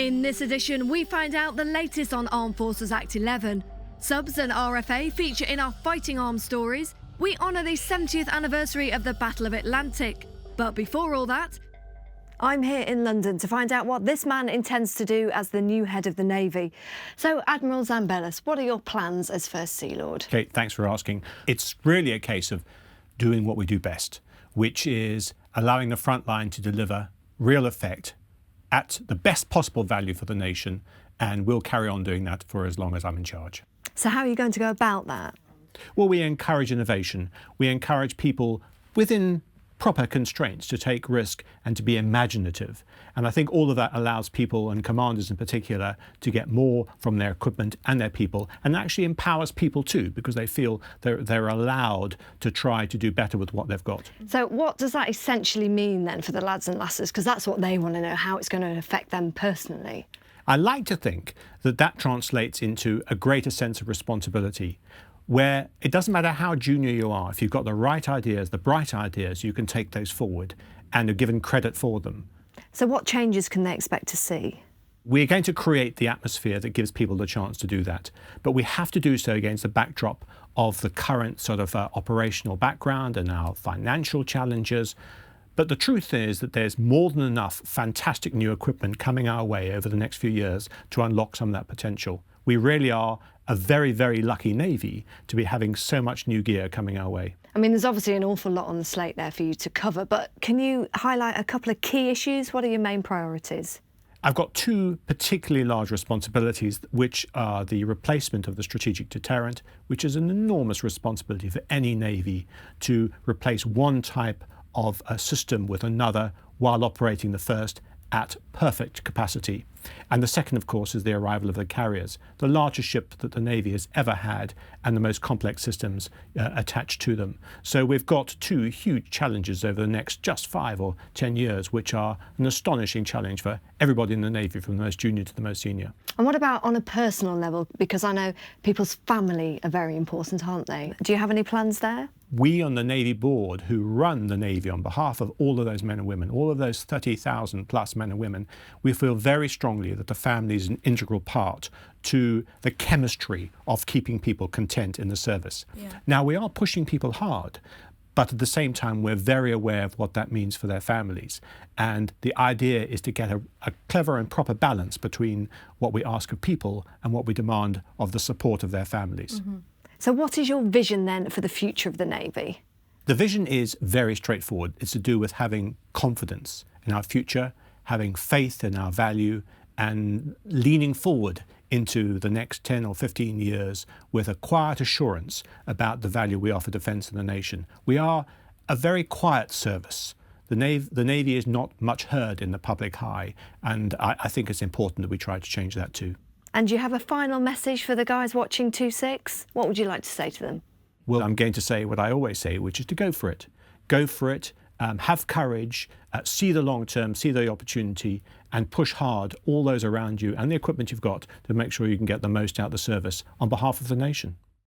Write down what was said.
In this edition, we find out the latest on Armed Forces Act 11. Subs and RFA feature in our Fighting Arms stories. We honour the 70th anniversary of the Battle of Atlantic. But before all that, I'm here in London to find out what this man intends to do as the new head of the Navy. So, Admiral Zambellas, what are your plans as First Sea Lord? Kate, thanks for asking. It's really a case of doing what we do best, which is allowing the front line to deliver real effect at the best possible value for the nation, and we'll carry on doing that for as long as I'm in charge. So how are you going to go about that? Well, we encourage innovation. We encourage people within proper constraints to take risk and to be imaginative. And I think all of that allows people, and commanders in particular, to get more from their equipment and their people, and actually empowers people too, because they feel they're allowed to try to do better with what they've got. So what does that essentially mean then for the lads and lasses? Because that's what they want to know, how it's going to affect them personally. I like to think that that translates into a greater sense of responsibility, where it doesn't matter how junior you are, if you've got the right ideas, the bright ideas, you can take those forward and are given credit for them. So what changes can they expect to see? We're going to create the atmosphere that gives people the chance to do that, but we have to do so against the backdrop of the current sort of operational background and our financial challenges. But the truth is that there's more than enough fantastic new equipment coming our way over the next few years to unlock some of that potential. We really are a very, very lucky Navy to be having so much new gear coming our way. I mean, there's obviously an awful lot on the slate there for you to cover, but can you highlight a couple of key issues? What are your main priorities? I've got two particularly large responsibilities, which are the replacement of the strategic deterrent, which is an enormous responsibility for any Navy to replace one type of a system with another while operating the first at perfect capacity. And the second, of course, is the arrival of the carriers, the largest ship that the Navy has ever had and the most complex systems attached to them. So we've got two huge challenges over the next just 5 or 10 years, which are an astonishing challenge for everybody in the Navy, from the most junior to the most senior. And what about on a personal level? Because I know people's family are very important, aren't they? Do you have any plans there? We on the Navy board, who run the Navy on behalf of all of those men and women, all of those 30,000 plus men and women, we feel very strongly that the family is an integral part to the chemistry of keeping people content in the service. Yeah. Now, we are pushing people hard, but at the same time, we're very aware of what that means for their families. And the idea is to get a clever and proper balance between what we ask of people and what we demand of the support of their families. Mm-hmm. So what is your vision then for the future of the Navy? The vision is very straightforward. It's to do with having confidence in our future, having faith in our value, and leaning forward into the next 10 or 15 years with a quiet assurance about the value we offer defence in the nation. We are a very quiet service. The Navy is not much heard in the public eye, and I think it's important that we try to change that too. And do you have a final message for the guys watching 2-6? What would you like to say to them? Well, I'm going to say what I always say, which is to go for it. Go for it, have courage, see the long term, see the opportunity, and push hard all those around you and the equipment you've got to make sure you can get the most out of the service on behalf of the nation.